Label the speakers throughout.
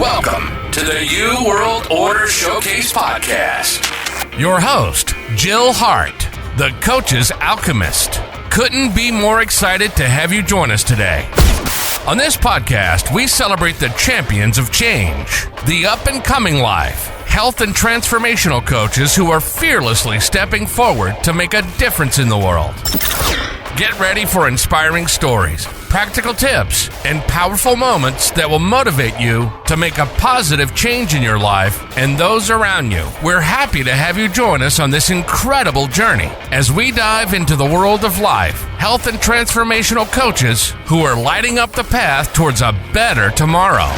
Speaker 1: Welcome to the New World Order Showcase Podcast. Your host, Jill Hart, the Coach's Alchemist. Couldn't be more excited to have you join us today. On this podcast, we celebrate the champions of change, the up-and-coming life, health and transformational coaches who are fearlessly stepping forward to make a difference in the world. Get ready for inspiring stories, practical tips, and powerful moments that will motivate you to make a positive change in your life and those around you. We're happy to have you join us on this incredible journey as we dive into the world of life, health, and transformational coaches who are lighting up the path towards a better tomorrow.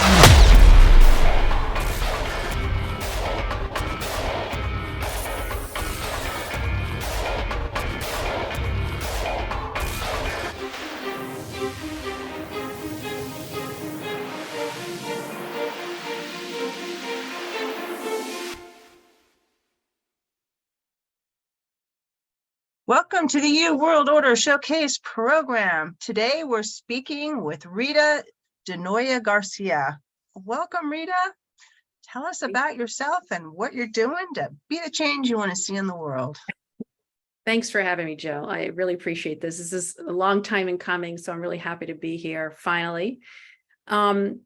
Speaker 2: Welcome to the New World Order Showcase program. Today we're speaking with Rita Desnoyers-Garcia. Welcome, Rita. Tell us about yourself and what you're doing to be the change you want to see in the world.
Speaker 3: Thanks for having me, Jill. I really appreciate this. This is a long time in coming, so I'm really happy to be here finally. And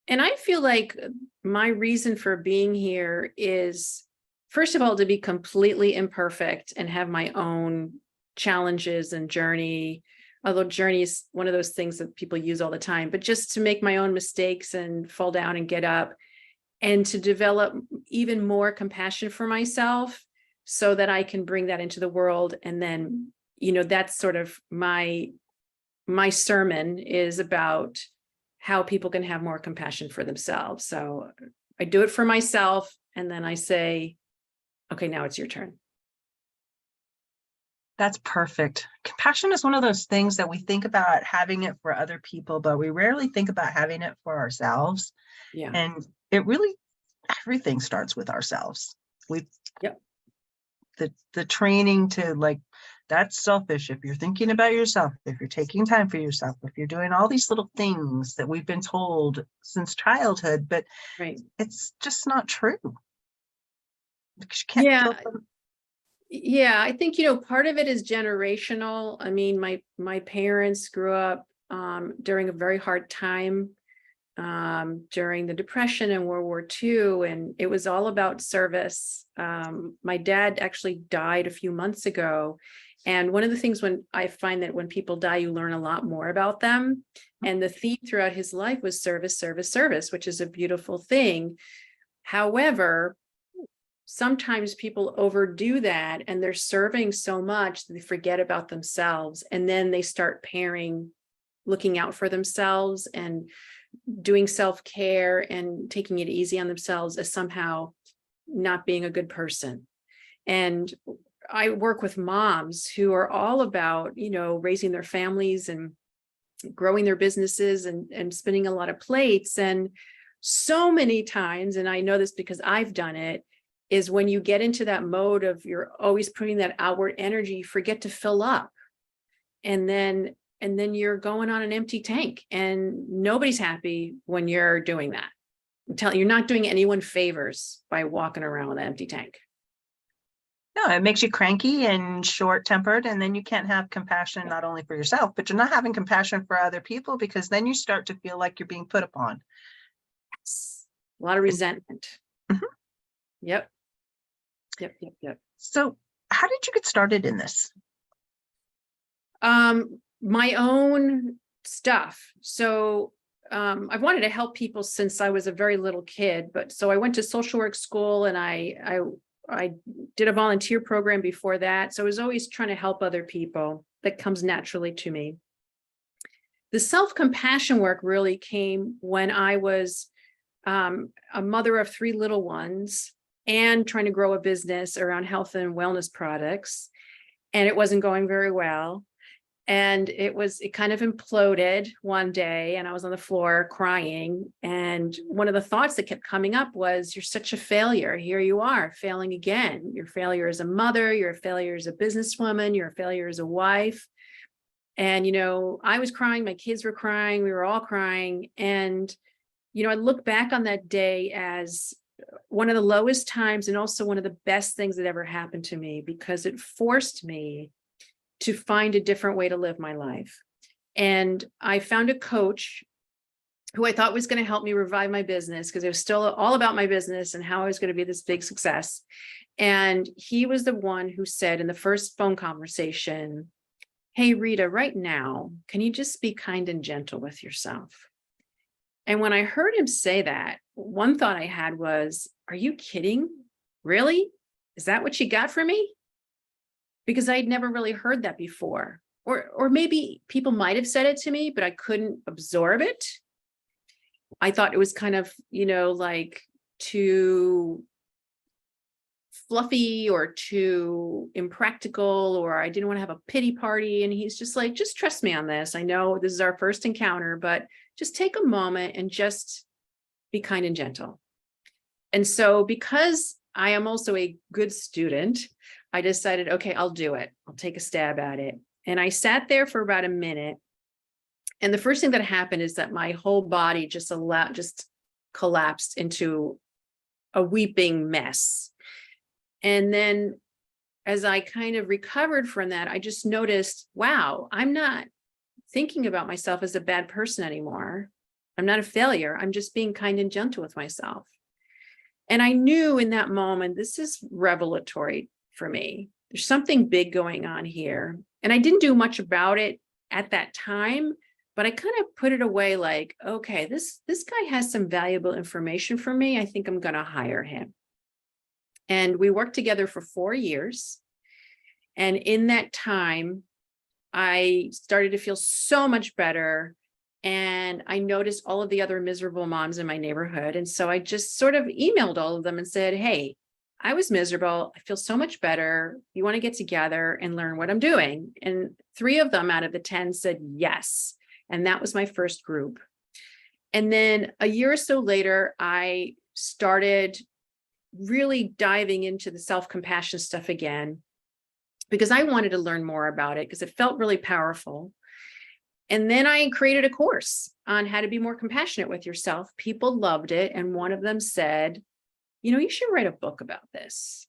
Speaker 3: I feel like my reason for being here is, first of all, to be completely imperfect and have my own challenges and journey, although journey is one of those things that people use all the time, but just to make my own mistakes and fall down and get up, and to develop even more compassion for myself so that I can bring that into the world. And then, that's sort of my sermon is about how people can have more compassion for themselves. So I do it for myself, and then I say, okay, now it's your turn.
Speaker 2: That's perfect. Compassion is one of those things that we think about having it for other people, but we rarely think about having it for ourselves.
Speaker 3: Yeah.
Speaker 2: And it really, everything starts with ourselves. The training to that's selfish. If you're thinking about yourself, if you're taking time for yourself, if you're doing all these little things that we've been told since childhood, but
Speaker 3: Right.
Speaker 2: It's just not true.
Speaker 3: Yeah, I think, part of it is generational. I mean, my parents grew up during a very hard time during the Depression and World War II, and it was all about service. My dad actually died a few months ago. And one of the things when I find that when people die, you learn a lot more about them. And the theme throughout his life was service, service, service, which is a beautiful thing. However, sometimes people overdo that and they're serving so much that they forget about themselves. And then they start looking out for themselves and doing self-care and taking it easy on themselves as somehow not being a good person. And I work with moms who are all about, raising their families and growing their businesses and spinning a lot of plates. And so many times, and I know this because I've done it, is when you get into that mode of you're always putting that outward energy, you forget to fill up. And then you're going on an empty tank, and nobody's happy when you're doing that. You're not doing anyone favors by walking around with an empty tank.
Speaker 2: No, it makes you cranky and short-tempered, and then you can't have compassion not only for yourself, but you're not having compassion for other people, because then you start to feel like you're being put upon.
Speaker 3: Yes. A lot of resentment.
Speaker 2: Mm-hmm.
Speaker 3: Yep.
Speaker 2: So how did you get started in this?
Speaker 3: My own stuff. So I've wanted to help people since I was a very little kid, but so I went to social work school, and I did a volunteer program before that. So I was always trying to help other people. That comes naturally to me. The self-compassion work really came when I was a mother of 3 little ones and trying to grow a business around health and wellness products. And it wasn't going very well. And it kind of imploded one day, and I was on the floor crying. And one of the thoughts that kept coming up was, you're such a failure. Here you are failing again. Your failure as a mother, you're a failure as a businesswoman, you're a failure as a wife. And, I was crying, my kids were crying, we were all crying. And I look back on that day as one of the lowest times and also one of the best things that ever happened to me, because it forced me to find a different way to live my life. And I found a coach who I thought was going to help me revive my business, because it was still all about my business and how I was going to be this big success. And he was the one who said in the first phone conversation, "Hey, Rita, right now, can you just be kind and gentle with yourself?" And when I heard him say that, one thought I had was, are you kidding? Really? Is that what you got for me? Because I'd never really heard that before. Or maybe people might have said it to me, but I couldn't absorb it. I thought it was kind of, like too fluffy or too impractical, or I didn't want to have a pity party. And he's just like, just trust me on this. I know this is our first encounter, but just take a moment and just be kind and gentle. And so because I am also a good student, I decided, okay, I'll do it. I'll take a stab at it. And I sat there for about a minute. And the first thing that happened is that my whole body just collapsed into a weeping mess. And then as I kind of recovered from that, I just noticed, wow, I'm not thinking about myself as a bad person anymore. I'm not a failure. I'm just being kind and gentle with myself. And I knew in that moment, this is revelatory for me. There's something big going on here. And I didn't do much about it at that time, but I kind of put it away like, okay, this guy has some valuable information for me. I think I'm going to hire him. And we worked together for 4 years. And in that time, I started to feel so much better. And I noticed all of the other miserable moms in my neighborhood. And so I just sort of emailed all of them and said, hey, I was miserable. I feel so much better. You want to get together and learn what I'm doing? And 3 of them out of the 10 said yes. And that was my first group. And then a year or so later, I started really diving into the self-compassion stuff again, because I wanted to learn more about it because it felt really powerful. And then I created a course on how to be more compassionate with yourself. People loved it. And one of them said, you should write a book about this.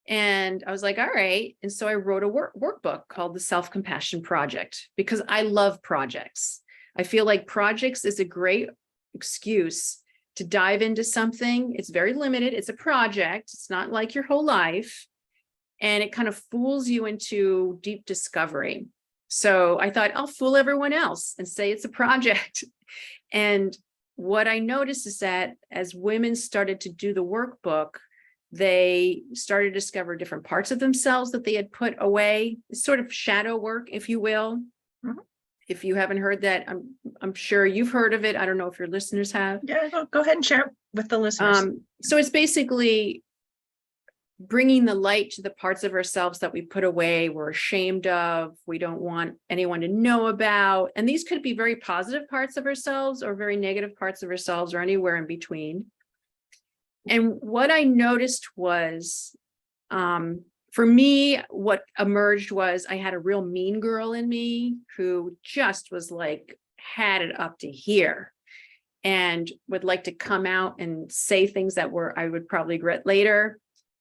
Speaker 3: And I was like, all right. And so I wrote a workbook called The Self-Compassion Project, because I love projects. I feel like projects is a great excuse to dive into something. It's very limited. It's a project. It's not like your whole life. And it kind of fools you into deep discovery. So I thought I'll fool everyone else and say it's a project. And what I noticed is that as women started to do the workbook, they started to discover different parts of themselves that they had put away. It's sort of shadow work, if you will. Mm-hmm. If you haven't heard that, I'm sure you've heard of it. I don't know if your listeners have.
Speaker 2: Yeah, go ahead and share it with the listeners.
Speaker 3: So it's basically bringing the light to the parts of ourselves that we put away, we're ashamed of, we don't want anyone to know about. And these could be very positive parts of ourselves or very negative parts of ourselves or anywhere in between. And what I noticed was, for me, what emerged was I had a real mean girl in me who just was like, had it up to here and would like to come out and say things that I would probably regret later.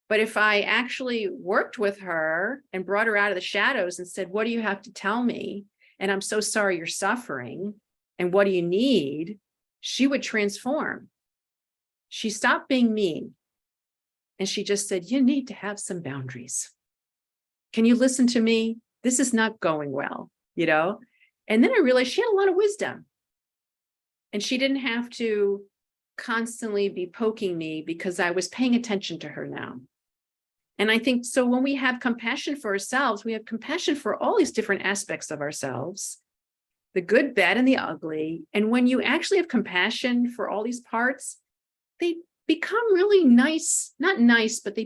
Speaker 3: But if I actually worked with her and brought her out of the shadows and said, what do you have to tell me? And I'm so sorry you're suffering. And what do you need? She would transform. She stopped being mean. And she just said, you need to have some boundaries. Can you listen to me? This is not going well, And then I realized she had a lot of wisdom. And she didn't have to constantly be poking me because I was paying attention to her now. And I think so when we have compassion for ourselves, we have compassion for all these different aspects of ourselves, the good, bad, and the ugly. And when you actually have compassion for all these parts, they become really nice, not nice, but they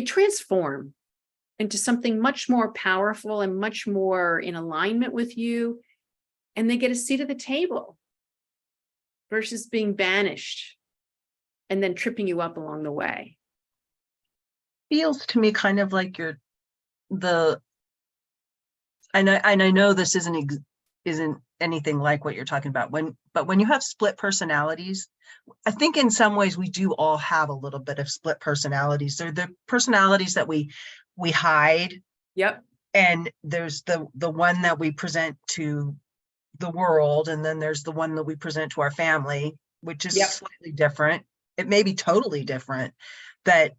Speaker 3: transform into something much more powerful and much more in alignment with you. And they get a seat at the table versus being banished and then tripping you up along the way.
Speaker 2: Feels to me kind of like I know this isn't isn't anything like what you're talking about. But when you have split personalities, I think in some ways we do all have a little bit of split personalities. They're the personalities that we hide.
Speaker 3: Yep.
Speaker 2: And there's the one that we present to the world, and then there's the one that we present to our family, which is slightly different. It may be totally different, but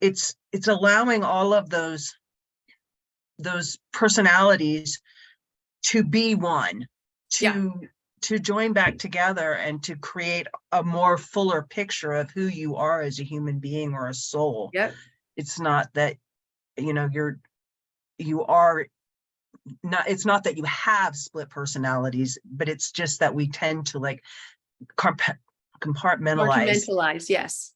Speaker 2: it's allowing all of those personalities to be one, to join back together and to create a more fuller picture of who you are as a human being or a soul.
Speaker 3: Yep.
Speaker 2: It's not that, you are not, it's not that you have split personalities, but it's just that we tend to like compartmentalize.
Speaker 3: Yes.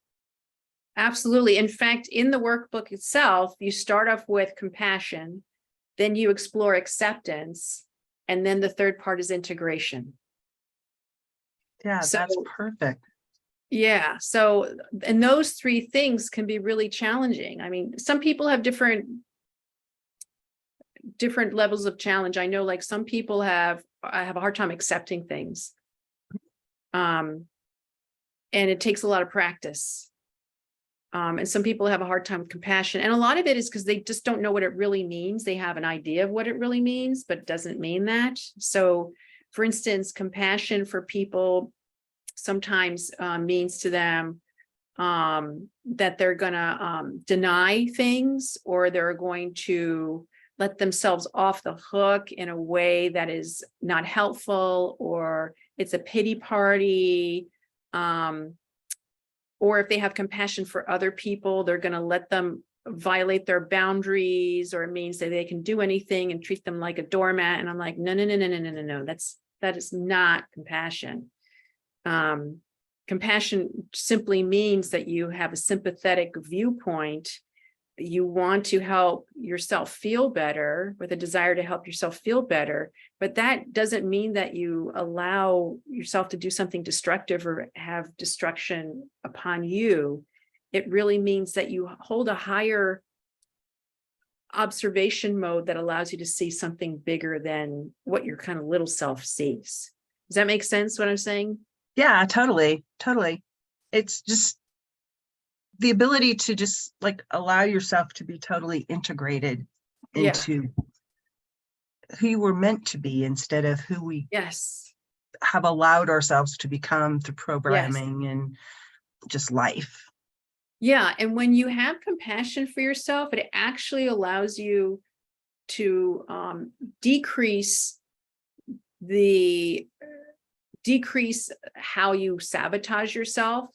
Speaker 3: Absolutely. In fact, in the workbook itself, you start off with compassion, then you explore acceptance, and then the third part is integration.
Speaker 2: Yeah, that's perfect.
Speaker 3: Yeah. So, and those three things can be really challenging. I mean, some people have different levels of challenge. I know, like, some people I have a hard time accepting things. And it takes a lot of practice. And some people have a hard time with compassion. And a lot of it is because they just don't know what it really means. They have an idea of what it really means, but it doesn't mean that. So, for instance, compassion for people sometimes means to them that they're going to deny things, or they're going to let themselves off the hook in a way that is not helpful, or it's a pity party. Or if they have compassion for other people, they're going to let them violate their boundaries, or it means that they can do anything and treat them like a doormat. And I'm like, no. That is not compassion. Compassion simply means that you have a sympathetic viewpoint. You want to help yourself feel better, with a desire to help yourself feel better. But that doesn't mean that you allow yourself to do something destructive or have destruction upon you. It really means that you hold a higher observation mode that allows you to see something bigger than what your kind of little self sees. Does that make sense, what I'm saying?
Speaker 2: Yeah, totally. It's just the ability to just like allow yourself to be totally integrated into who you were meant to be, instead of who we have allowed ourselves to become through programming and just life.
Speaker 3: Yeah. And when you have compassion for yourself, it actually allows you to decrease how you sabotage yourself.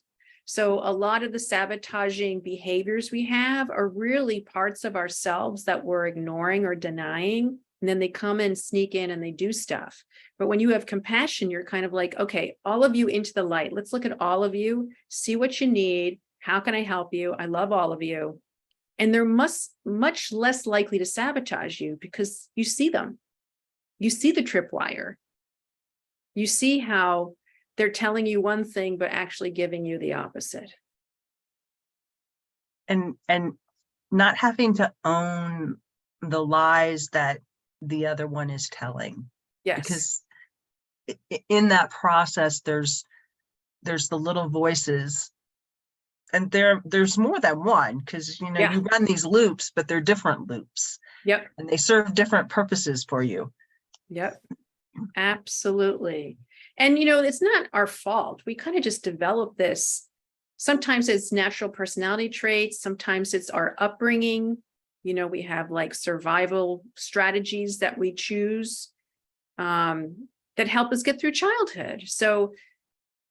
Speaker 3: So a lot of the sabotaging behaviors we have are really parts of ourselves that we're ignoring or denying. And then they come and sneak in and they do stuff. But when you have compassion, you're kind of like, okay, all of you into the light. Let's look at all of you, see what you need. How can I help you? I love all of you. And they're much less likely to sabotage you because you see them. You see the tripwire. You see how they're telling you one thing, but actually giving you the opposite.
Speaker 2: And not having to own the lies that the other one is telling.
Speaker 3: Yes.
Speaker 2: Because in that process, there's the little voices, and there's more than one, because you run these loops, but they're different loops.
Speaker 3: Yep.
Speaker 2: And they serve different purposes for you.
Speaker 3: Yep. Absolutely. And, it's not our fault. We kind of just develop this. Sometimes it's natural personality traits. Sometimes it's our upbringing. We have like survival strategies that we choose that help us get through childhood. So,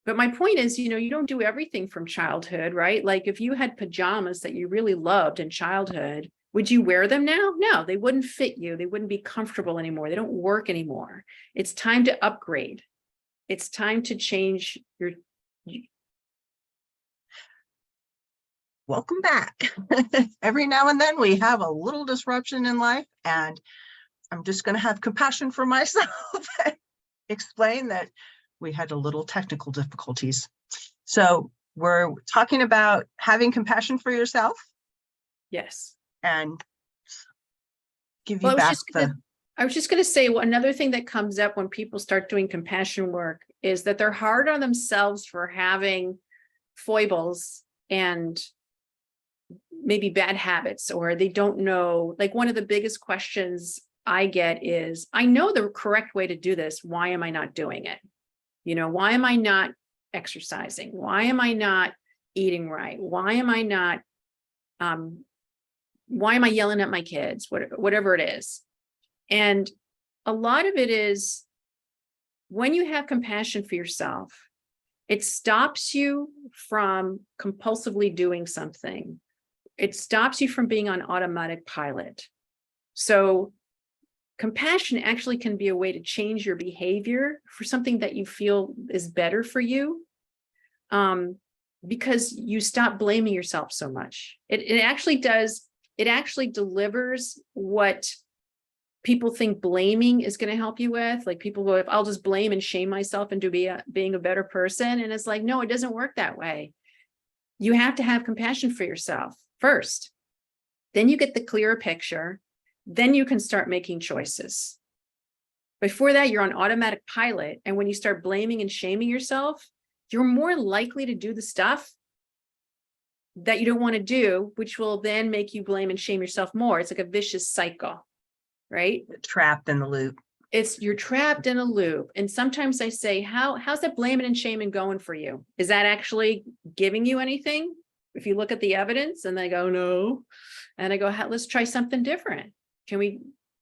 Speaker 3: but my point is, you don't do everything from childhood, right? Like if you had pajamas that you really loved in childhood, would you wear them now? No, they wouldn't fit you. They wouldn't be comfortable anymore. They don't work anymore. It's time to upgrade. It's time to change your.
Speaker 2: Welcome back. Every now and then we have a little disruption in life, and I'm just going to have compassion for myself and explain that we had a little technical difficulties. So we're talking about having compassion for yourself.
Speaker 3: Yes.
Speaker 2: And give you back
Speaker 3: I was just going to say, well, another thing that comes up when people start doing compassion work is that they're hard on themselves for having foibles and maybe bad habits, or they don't know. Like, one of the biggest questions I get is, I know the correct way to do this. Why am I not doing it? Why am I not exercising? Why am I not eating right? Why am I not, why am I yelling at my kids? Whatever it is. And a lot of it is, when you have compassion for yourself, it stops you from compulsively doing something. It stops you from being on automatic pilot. So compassion actually can be a way to change your behavior for something that you feel is better for you, because you stop blaming yourself so much. It actually does. It actually delivers what people think blaming is going to help you with. Like, people go, if I'll just blame and shame myself into being a better person. And it's like, no, it doesn't work that way. You have to have compassion for yourself first. Then you get the clearer picture. Then you can start making choices. Before that, you're on automatic pilot. And when you start blaming and shaming yourself, you're more likely to do the stuff that you don't want to do, which will then make you blame and shame yourself more. It's like a vicious cycle. Right?
Speaker 2: Trapped in the loop.
Speaker 3: You're trapped in a loop. And sometimes I say, how's that blaming and shaming going for you? Is that actually giving you anything? If you look at the evidence, and they go, no. And I go, let's try something different. Can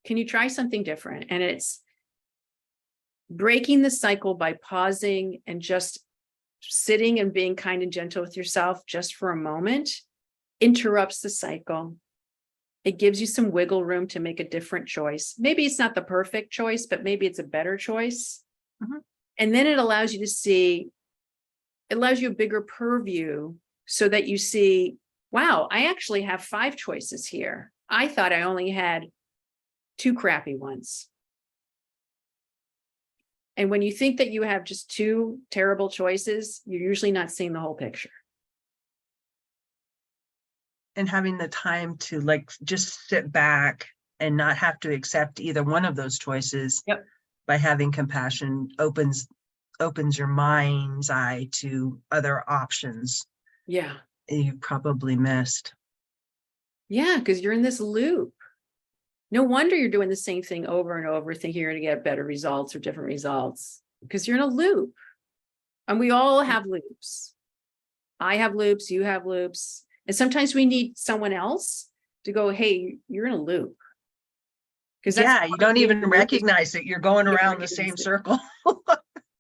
Speaker 3: you try something different? And it's breaking the cycle by pausing and just sitting and being kind and gentle with yourself just for a moment interrupts the cycle. It gives you some wiggle room to make a different choice. Maybe it's not the perfect choice, but maybe it's a better choice.
Speaker 2: Mm-hmm.
Speaker 3: And then it allows you to see, it allows you a bigger purview so that you see, wow, I actually have 5 choices here. I thought I only had 2 crappy ones. And when you think that you have just 2 terrible choices, you're usually not seeing the whole picture.
Speaker 2: And having the time to just sit back and not have to accept either one of those choices.
Speaker 3: Yep.
Speaker 2: By having compassion opens your mind's eye to other options.
Speaker 3: Yeah.
Speaker 2: You probably missed.
Speaker 3: Yeah, because you're in this loop. No wonder you're doing the same thing over and over, thinking you're going to get better results or different results, because you're in a loop. And we all have loops. I have loops, you have loops. And sometimes we need someone else to go, hey, you're in a loop. Because
Speaker 2: you don't even recognize it. You're going around the same circle.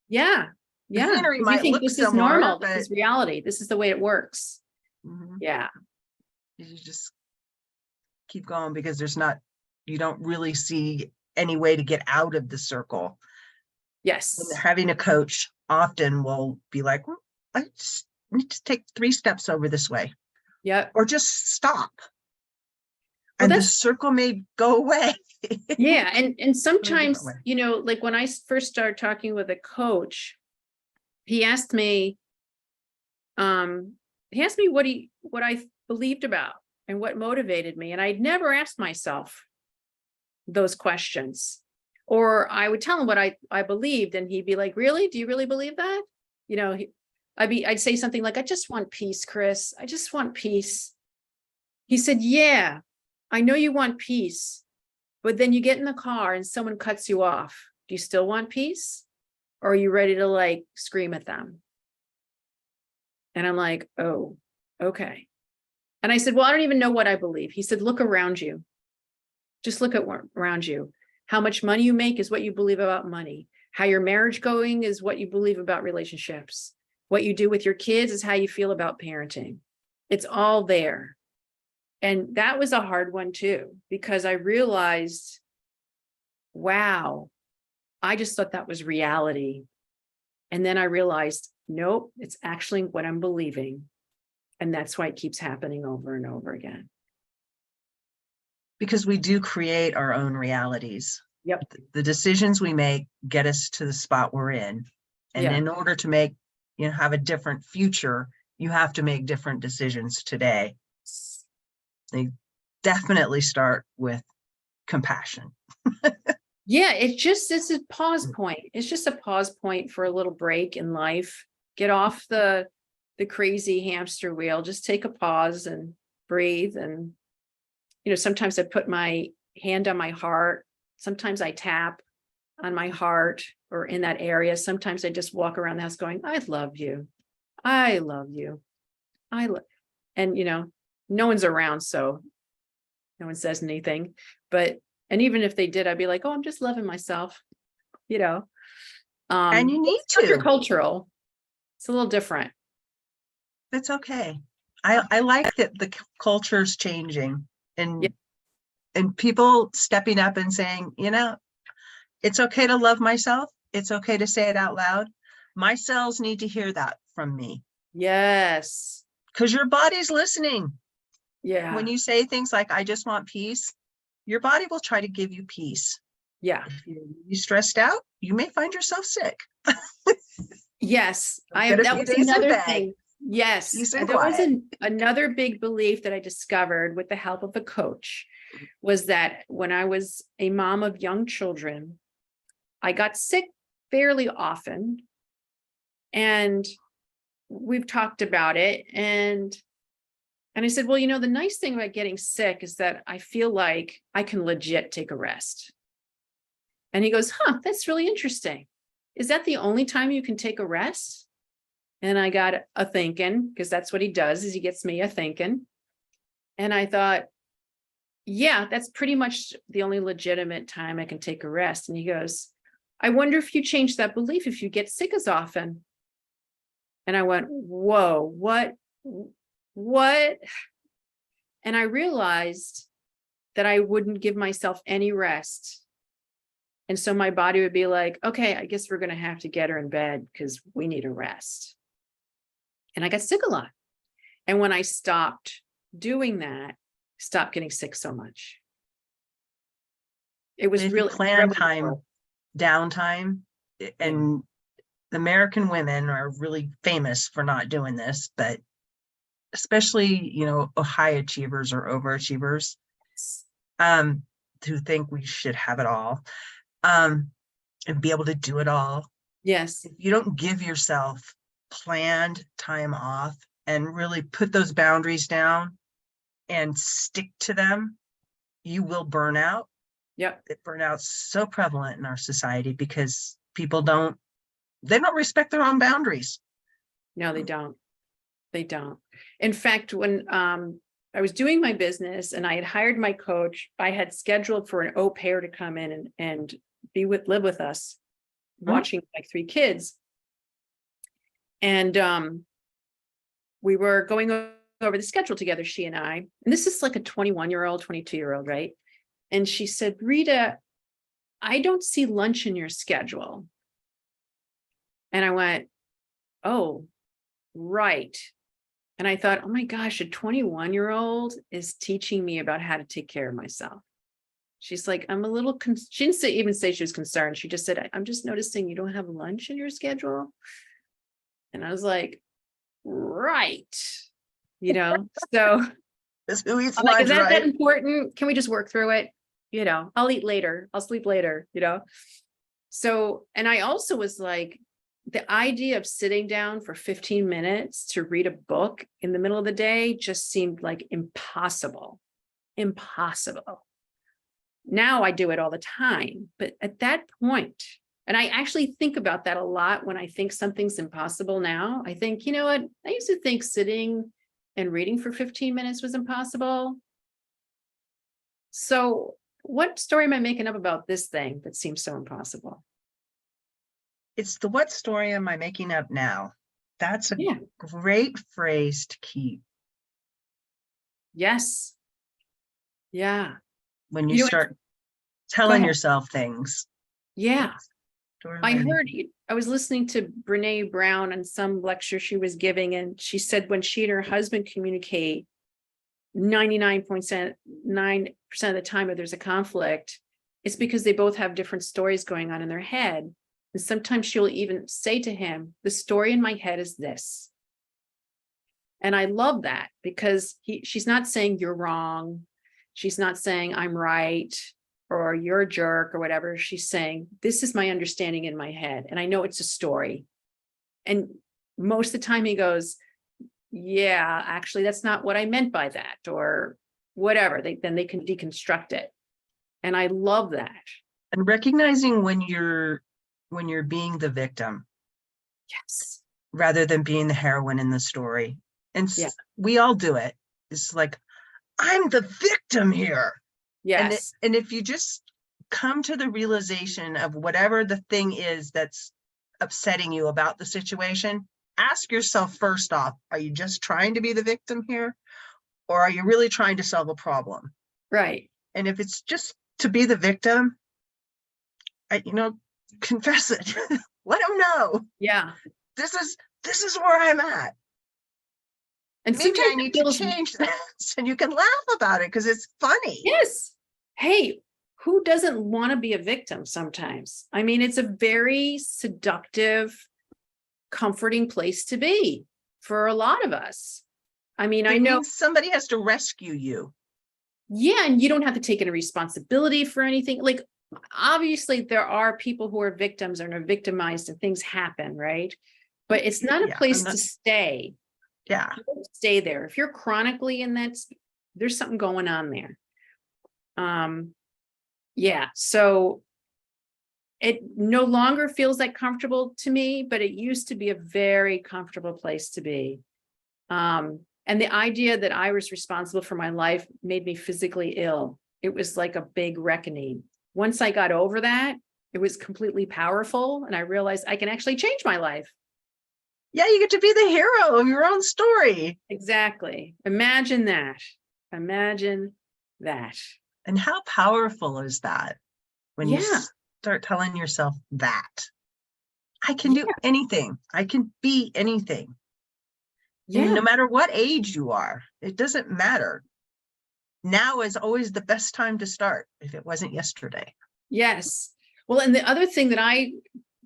Speaker 3: Yeah.
Speaker 2: The scenery
Speaker 3: You
Speaker 2: might
Speaker 3: think
Speaker 2: look
Speaker 3: this is
Speaker 2: similar,
Speaker 3: normal.
Speaker 2: but
Speaker 3: This is reality. This is the way it works.
Speaker 2: Mhm.
Speaker 3: Yeah.
Speaker 2: You just keep going, because you don't really see any way to get out of the circle.
Speaker 3: Yes.
Speaker 2: And having a coach often will be like, well, I just need to take 3 steps over this way.
Speaker 3: Yep.
Speaker 2: Or just stop.
Speaker 3: Well,
Speaker 2: And the circle may go away.
Speaker 3: Yeah. And sometimes,
Speaker 2: way.
Speaker 3: like when I first started talking with a coach, he asked me what I believed about and what motivated me. And I'd never asked myself those questions. Or I would tell him what I believed, and he'd be like, really? Do you really believe that? I'd say something like, I just want peace, Chris. I just want peace. He said, yeah, I know you want peace, but then you get in the car and someone cuts you off. Do you still want peace? Or are you ready to scream at them? And I'm like, oh, okay. And I said, well, I don't even know what I believe. He said, look around you. Just look around you. How much money you make is what you believe about money. How your marriage going is what you believe about relationships. What you do with your kids is how you feel about parenting. It's all there. And that was a hard one too, because I realized, wow, I just thought that was reality. And then I realized, nope, it's actually what I'm believing. And that's why it keeps happening over and over again.
Speaker 2: Because we do create our own realities.
Speaker 3: Yep.
Speaker 2: The decisions we make get us to the spot we're in. And in order to have a different future, you have to make different decisions today. They definitely start with compassion.
Speaker 3: Yeah, it's a pause point. It's just a pause point for a little break in life. Get off the crazy hamster wheel. Just take a pause and breathe. And, sometimes I put my hand on my heart. Sometimes I tap on my heart or in that area. Sometimes I just walk around the house going, I love you. I love you. And, no one's around, so no one says anything. And even if they did, I'd be like, oh, I'm just loving myself,
Speaker 2: And you need
Speaker 3: It's
Speaker 2: to.
Speaker 3: cultural. It's a little different.
Speaker 2: That's okay. I like that the culture's changing and
Speaker 3: Yeah.
Speaker 2: and people stepping up and saying, it's okay to love myself. It's okay to say it out loud. My cells need to hear that from me.
Speaker 3: Yes.
Speaker 2: Because your body's listening.
Speaker 3: Yeah.
Speaker 2: When you say things like, I just want peace, your body will try to give you peace.
Speaker 3: Yeah.
Speaker 2: If you're stressed out, you may find yourself sick.
Speaker 3: Yes.
Speaker 2: Get a
Speaker 3: That
Speaker 2: few
Speaker 3: was
Speaker 2: days in
Speaker 3: another
Speaker 2: bed.
Speaker 3: thing. Yes.
Speaker 2: Peace and
Speaker 3: There was
Speaker 2: quiet.
Speaker 3: another big belief that I discovered with the help of a coach was that when I was a mom of young children, I got sick fairly often. And we've talked about it. And I said, well, the nice thing about getting sick is that I feel like I can legit take a rest. And he goes, that's really interesting. Is that the only time you can take a rest? And I got a thinking, because that's what he does, is he gets me a thinking. And I thought, yeah, that's pretty much the only legitimate time I can take a rest. And he goes, I wonder if you change that belief if you get sick as often. And I went, whoa, what? And I realized that I wouldn't give myself any rest. And so my body would be like, okay, I guess we're going to have to get her in bed because we need a rest. And I got sick a lot. And when I stopped doing that, stopped getting sick so much. It was
Speaker 2: If you
Speaker 3: really
Speaker 2: plan time, downtime, and American women are really famous for not doing this, but especially, high achievers or overachievers, who think we should have it all, and be able to do it all.
Speaker 3: Yes.
Speaker 2: If you don't give yourself planned time off and really put those boundaries down and stick to them, you will burn out.
Speaker 3: Yep.
Speaker 2: Burnout's so prevalent in our society because people don't respect their own boundaries.
Speaker 3: No, they don't. They don't. In fact, when I was doing my business and I had hired my coach, I had scheduled for an au pair to come in and live with us, watching like 3 kids. And we were going over the schedule together, she and I. And this is like a 21-year-old, 22-year-old, right? And she said, Rita, I don't see lunch in your schedule. And I went, oh, right. And I thought, oh my gosh, a 21-year-old is teaching me about how to take care of myself. She's like, I'm a little, she didn't even say she was concerned. She just said, I'm just noticing you don't have lunch in your schedule. And I was like, right. So
Speaker 2: That's who eats
Speaker 3: I'm like,
Speaker 2: lunch,
Speaker 3: is that
Speaker 2: right?
Speaker 3: important? Can we just work through it? I'll eat later. I'll sleep later, So, and I also was like, the idea of sitting down for 15 minutes to read a book in the middle of the day just seemed like impossible. Now I do it all the time. But at that point, and I actually think about that a lot when I think something's impossible now. I think, you know what? I used to think sitting and reading for 15 minutes was impossible. So what story am I making up about this thing that seems so impossible?
Speaker 2: It's the what story am I making up now? That's a great phrase to keep.
Speaker 3: Yes. Yeah.
Speaker 2: When you start telling yourself things.
Speaker 3: Yeah. I was listening to Brene Brown on some lecture she was giving, and she said when she and her husband communicate, 99.9% of the time if there's a conflict, it's because they both have different stories going on in their head. And sometimes she'll even say to him, the story in my head is this. And I love that because she's not saying you're wrong. She's not saying I'm right or you're a jerk or whatever. She's saying, this is my understanding in my head. And I know it's a story. And most of the time he goes, yeah, actually, that's not what I meant by that, or whatever. Then they can deconstruct it. And I love that.
Speaker 2: And recognizing when you're being the victim.
Speaker 3: Yes.
Speaker 2: Rather than being the heroine in the story. And we all do it. It's like, I'm the victim here.
Speaker 3: Yes.
Speaker 2: And if you just come to the realization of whatever the thing is that's upsetting you about the situation, ask yourself first off, are you just trying to be the victim here? Or are you really trying to solve a problem?
Speaker 3: Right.
Speaker 2: And if it's just to be the victim, confess it. Let them know.
Speaker 3: Yeah.
Speaker 2: This is where I'm at.
Speaker 3: And
Speaker 2: maybe I
Speaker 3: sometimes
Speaker 2: need to change this, and you can laugh about it because it's funny.
Speaker 3: Yes. Hey, who doesn't want to be a victim sometimes? I mean, it's a very seductive, comforting place to be for a lot of us. I mean, I know
Speaker 2: somebody has to rescue you.
Speaker 3: Yeah, and you don't have to take any responsibility for anything. Like, obviously, there are people who are victims and are victimized and things happen, right? But it's not a place to stay.
Speaker 2: Yeah.
Speaker 3: You don't stay there. If you're chronically in that, there's something going on there. Yeah. So it no longer feels like comfortable to me, but it used to be a very comfortable place to be. And the idea that I was responsible for my life made me physically ill. It was like a big reckoning. Once I got over that, it was completely powerful. And I realized I can actually change my life.
Speaker 2: Yeah, you get to be the hero of your own story.
Speaker 3: Exactly. Imagine that. Imagine that.
Speaker 2: And how powerful is that when you start telling yourself that I can do anything. I can be anything.
Speaker 3: Yeah.
Speaker 2: And no matter what age you are, it doesn't matter. Now is always the best time to start if it wasn't yesterday.
Speaker 3: Yes. Well, and the other thing that I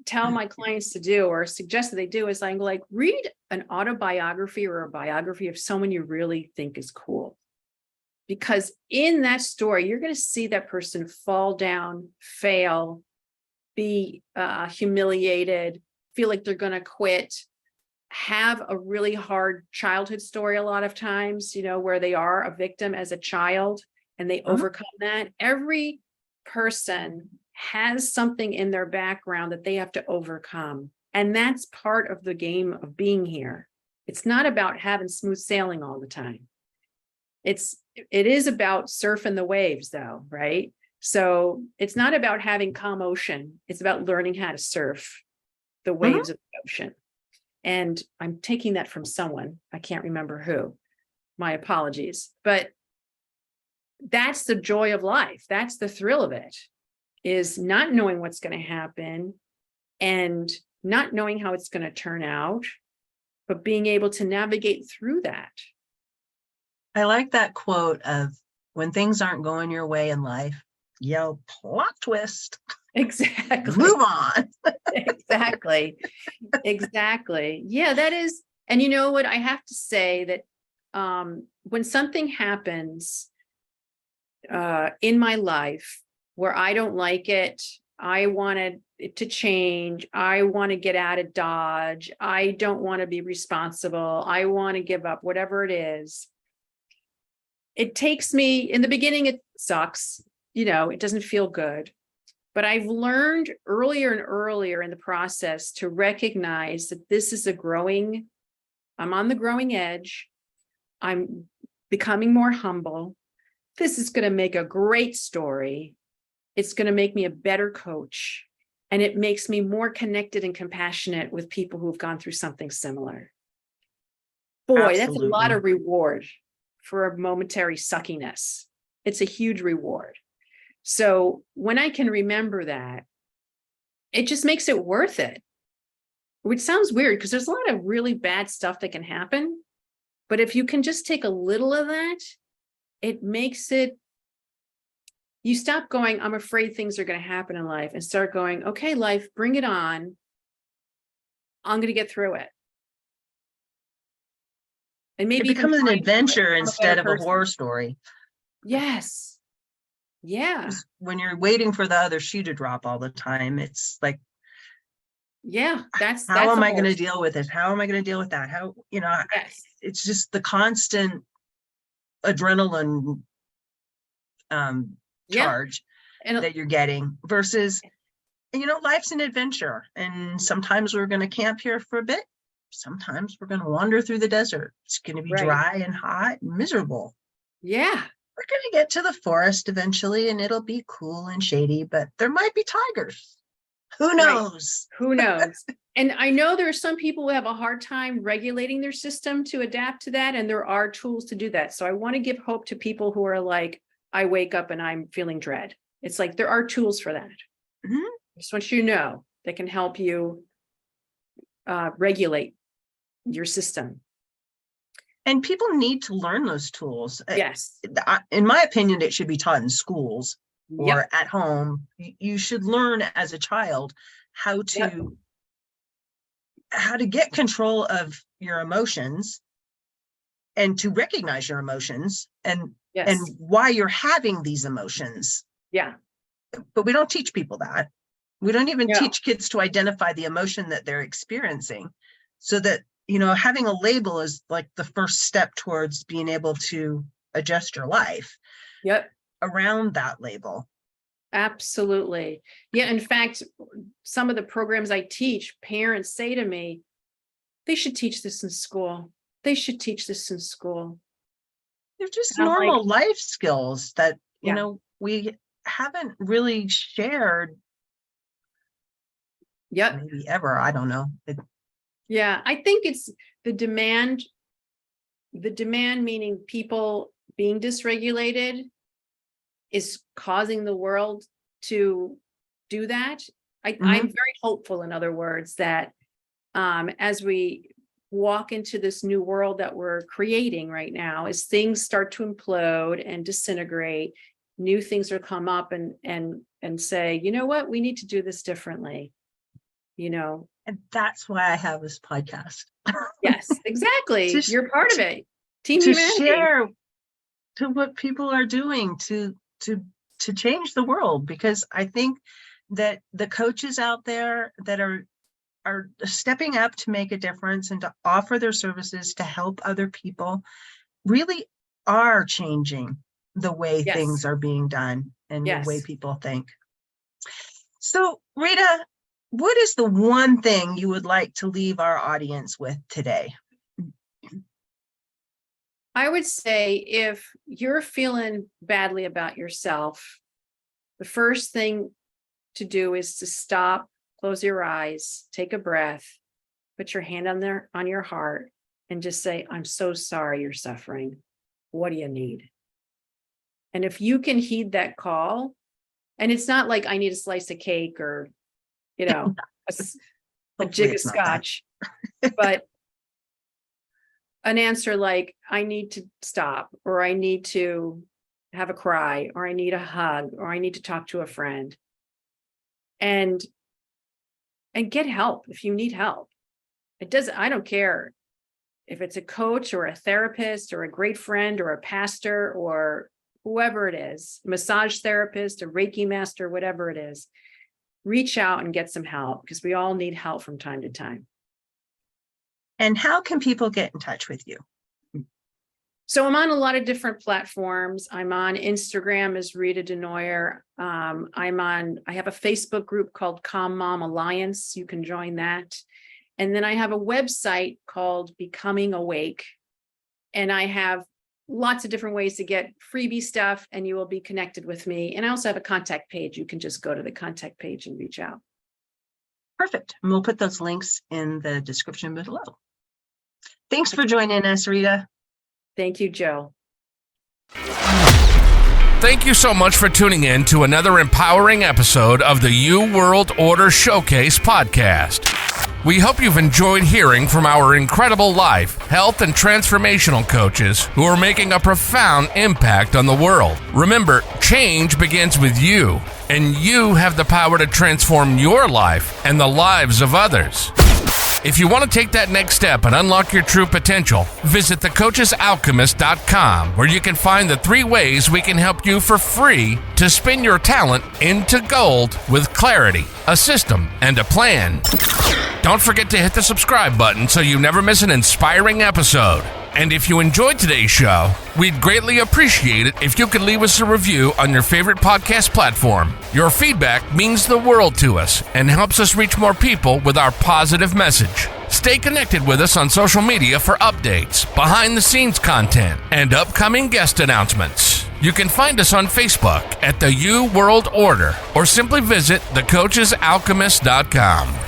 Speaker 3: tell my clients to do or suggest that they do is I'm like, read an autobiography or a biography of someone you really think is cool. Because in that story, you're going to see that person fall down, fail, be humiliated, feel like they're going to quit, have a really hard childhood story a lot of times, where they are a victim as a child and they overcome that. Every person has something in their background that they have to overcome. And that's part of the game of being here. It's not about having smooth sailing all the time. It is about surfing the waves though, right? So it's not about having calm ocean. It's about learning how to surf the waves of the ocean. And I'm taking that from someone. I can't remember who. My apologies. But that's the joy of life. That's the thrill of it, is not knowing what's going to happen and not knowing how it's going to turn out, but being able to navigate through that.
Speaker 2: I like that quote of when things aren't going your way in life, yell plot twist.
Speaker 3: Exactly.
Speaker 2: Move on.
Speaker 3: Exactly. Yeah, that is. And you know what? I have to say that when something happens in my life where I don't like it, I wanted it to change. I want to get out of Dodge. I don't want to be responsible. I want to give up, whatever it is. It takes me, in the beginning, it sucks. It doesn't feel good. But I've learned earlier and earlier in the process to recognize that this is I'm on the growing edge. I'm becoming more humble. This is going to make a great story. It's going to make me a better coach. And it makes me more connected and compassionate with people who've gone through something similar. Boy, Absolutely. That's a lot of reward for a momentary suckiness. It's a huge reward. So when I can remember that, it just makes it worth it, which sounds weird because there's a lot of really bad stuff that can happen. But if you can just take a little of that, it makes it, you stop going, I'm afraid things are going to happen in life, and start going, okay, life, bring it on. I'm going to get through it. And maybe
Speaker 2: it becomes an adventure instead of a horror story.
Speaker 3: Yes. Yeah.
Speaker 2: When you're waiting for the other shoe to drop all the time, it's like,
Speaker 3: Yeah,
Speaker 2: how am I going to
Speaker 3: worst.
Speaker 2: deal with this? How am I going to deal with that? How,
Speaker 3: Yes.
Speaker 2: it's just the constant adrenaline
Speaker 3: Yeah.
Speaker 2: charge
Speaker 3: And
Speaker 2: that you're getting versus, life's an adventure. And sometimes we're going to camp here for a bit. Sometimes we're going to wander through the desert. It's going to be
Speaker 3: right.
Speaker 2: dry and hot and miserable.
Speaker 3: Yeah.
Speaker 2: We're going to get to the forest eventually and it'll be cool and shady, but there might be tigers. Who knows?
Speaker 3: Right. Who knows? And I know there are some people who have a hard time regulating their system to adapt to that. And there are tools to do that. So I want to give hope to people who are like, I wake up and I'm feeling dread. It's like, there are tools for that.
Speaker 2: Mhm.
Speaker 3: Just want you to know that can help you regulate your system.
Speaker 2: And people need to learn those tools.
Speaker 3: Yes.
Speaker 2: In my opinion, it should be taught in schools or
Speaker 3: Yep.
Speaker 2: at home. You should learn as a child how to get control of your emotions and to recognize your emotions and
Speaker 3: Yes.
Speaker 2: why you're having these emotions.
Speaker 3: Yeah.
Speaker 2: But we don't teach people that. We don't even
Speaker 3: No.
Speaker 2: teach kids to identify the emotion that they're experiencing, so that, having a label is like the first step towards being able to adjust your life
Speaker 3: Yep.
Speaker 2: around that label.
Speaker 3: Absolutely. Yeah. In fact, some of the programs I teach, parents say to me, they should teach this in school. They should teach this in school.
Speaker 2: They're just
Speaker 3: And I'm like,
Speaker 2: normal life skills that,
Speaker 3: Yeah.
Speaker 2: we haven't really shared
Speaker 3: Yep.
Speaker 2: maybe ever. I don't know.
Speaker 3: Yeah. I think it's the demand meaning people being dysregulated is causing the world to do that. I'm very hopeful, in other words, that as we walk into this new world that we're creating right now, as things start to implode and disintegrate, new things will come up and say, you know what, we need to do this differently.
Speaker 2: And that's why I have this podcast.
Speaker 3: Yes, exactly.
Speaker 2: Just
Speaker 3: You're part of it. Team
Speaker 2: to
Speaker 3: humanity.
Speaker 2: share to what people are doing to change the world, because I think that the coaches out there that are stepping up to make a difference and to offer their services to help other people really are changing the way
Speaker 3: Yes.
Speaker 2: things are being done and
Speaker 3: Yes.
Speaker 2: the way people think. So, Rita, what is the one thing you would like to leave our audience with today?
Speaker 3: I would say if you're feeling badly about yourself, the first thing to do is to stop, close your eyes, take a breath, put your hand on your heart and just say, I'm so sorry you're suffering. What do you need? And if you can heed that call, and it's not like I need a slice of cake or, a jig of
Speaker 2: it's not that.
Speaker 3: scotch, but an answer like, I need to stop, or I need to have a cry, or I need a hug, or I need to talk to a friend. And get help if you need help. I don't care if it's a coach or a therapist or a great friend or a pastor or whoever it is, massage therapist, a Reiki master, whatever it is, reach out and get some help, because we all need help from time to time.
Speaker 2: And how can people get in touch with you?
Speaker 3: So I'm on a lot of different platforms. I'm on Instagram as Rita Desnoyers. I have a Facebook group called Calm Mom Alliance. You can join that. And then I have a website called Becoming Awake. And I have lots of different ways to get freebie stuff, and you will be connected with me. And I also have a contact page. You can just go to the contact page and reach out.
Speaker 2: Perfect. And we'll put those links in the description below. Thanks for joining us, Rita.
Speaker 3: Thank you, Jill.
Speaker 1: Thank you so much for tuning in to another empowering episode of the You World Order Showcase podcast. We hope you've enjoyed hearing from our incredible life, health, and transformational coaches who are making a profound impact on the world. Remember, change begins with you, and you have the power to transform your life and the lives of others. If you want to take that next step and unlock your true potential, visit thecoachesalchemist.com, where you can find the 3 ways we can help you for free to spin your talent into gold with clarity, a system, and a plan. Don't forget to hit the subscribe button so you never miss an inspiring episode. And if you enjoyed today's show, we'd greatly appreciate it if you could leave us a review on your favorite podcast platform. Your feedback means the world to us and helps us reach more people with our positive message. Stay connected with us on social media for updates, behind-the-scenes content, and upcoming guest announcements. You can find us on Facebook at The U World Order or simply visit thecoachesalchemist.com.